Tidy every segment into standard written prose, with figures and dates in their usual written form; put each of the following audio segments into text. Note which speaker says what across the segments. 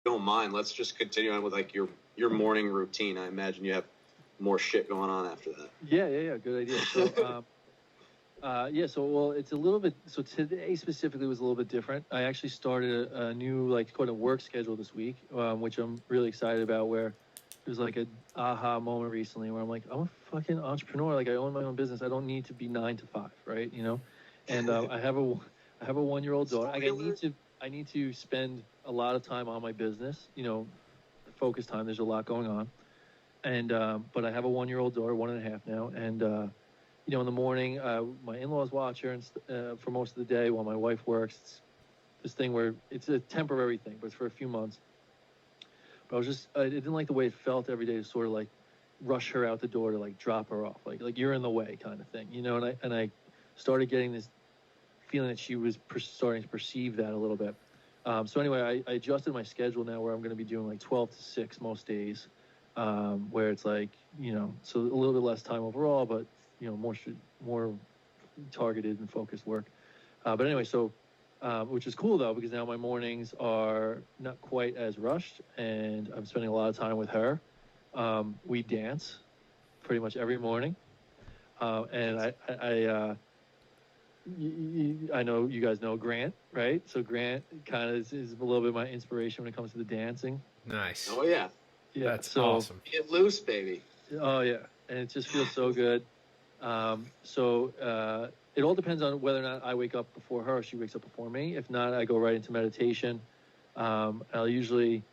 Speaker 1: don't mind, let's just continue on with like your morning routine. I imagine you have more shit going on after that.
Speaker 2: Yeah. Good idea. So, well, it's a little bit. So today specifically was a little bit different. I actually started a new like kind of work schedule this week, which I'm really excited about. Where there's like a aha moment recently where I'm like, I'm a fucking entrepreneur. Like I own my own business. I don't need to be 9 to 5, right? You know, and I have a 1-year-old daughter. Like I need to spend a lot of time on my business. You know, focus time. There's a lot going on, and but I have a 1-year-old daughter, 1.5 now, and you know, in the morning, my in-laws watch her and for most of the day while my wife works. It's this thing where it's a temporary thing, but it's for a few months. But I didn't like the way it felt every day to sort of like rush her out the door to like drop her off, like you're in the way kind of thing, you know. And I started getting this feeling that she was starting to perceive that a little bit. So anyway, I adjusted my schedule now where I'm going to be doing like 12 to 6 most days, where it's like, you know, so a little bit less time overall, but you know, more targeted and focused work. But anyway, so which is cool though, because now my mornings are not quite as rushed, and I'm spending a lot of time with her. We dance pretty much every morning, and I know you guys know Grant, right? So Grant kind of is a little bit my inspiration when it comes to the dancing.
Speaker 3: Nice.
Speaker 1: Oh yeah,
Speaker 3: that's awesome.
Speaker 1: Get loose, baby.
Speaker 2: Oh yeah, and it just feels so good. It all depends on whether or not I wake up before her or she wakes up before me. If not, I go right into meditation. I'll usually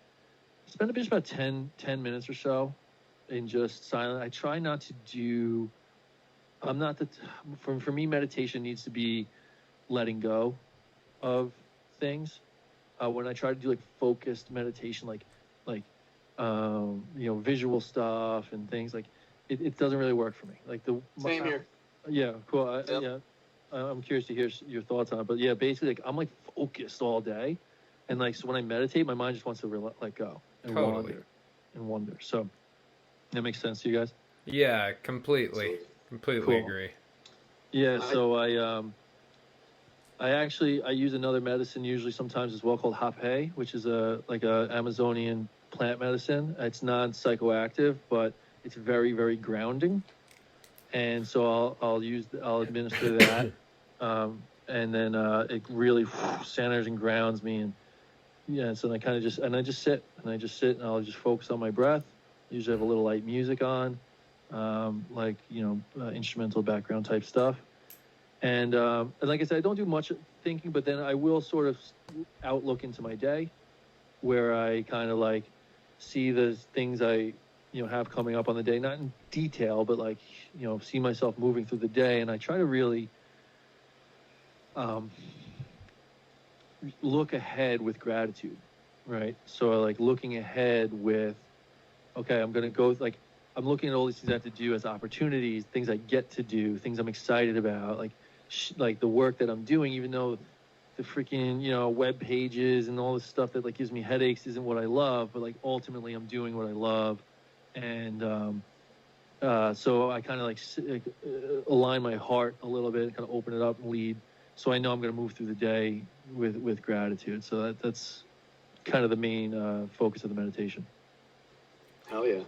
Speaker 2: spend just about 10 minutes or so in just silent. I try not to do. I'm not the. For me, meditation needs to be letting go of things. When I try to do like focused meditation, like you know, visual stuff and things like. It doesn't really work for me. Like
Speaker 1: Same here.
Speaker 2: Yeah, cool. Yep. I'm curious to hear your thoughts on it. But yeah, basically, like I'm like focused all day, and like so when I meditate, my mind just wants to let go and wander. So that makes sense to you guys?
Speaker 3: Yeah, completely cool. Agree.
Speaker 2: Yeah, so I use another medicine usually sometimes as well called hapé, which is a Amazonian plant medicine. It's non-psychoactive, but it's very, very grounding, and so I'll administer that, and then it really centers and grounds me, and yeah. So I kind of just sit and I'll just focus on my breath. Usually have a little light music on, like you know, instrumental background type stuff, and like I said, I don't do much thinking, but then I will sort of outlook into my day, where I kind of like see the things I have coming up on the day, not in detail, but like, you know, see myself moving through the day. And I try to really look ahead with gratitude, right? So like looking ahead with, okay, I'm going to go, like, I'm looking at all these things I have to do as opportunities, things I get to do, things I'm excited about, like the work that I'm doing, even though the freaking, you know, web pages and all this stuff that like gives me headaches isn't what I love, but like ultimately I'm doing what I love. And so I kind of like align my heart a little bit, kind of open it up and lead. So I know I'm going to move through the day with gratitude. So that's kind of the main focus of the meditation.
Speaker 1: Hell yeah.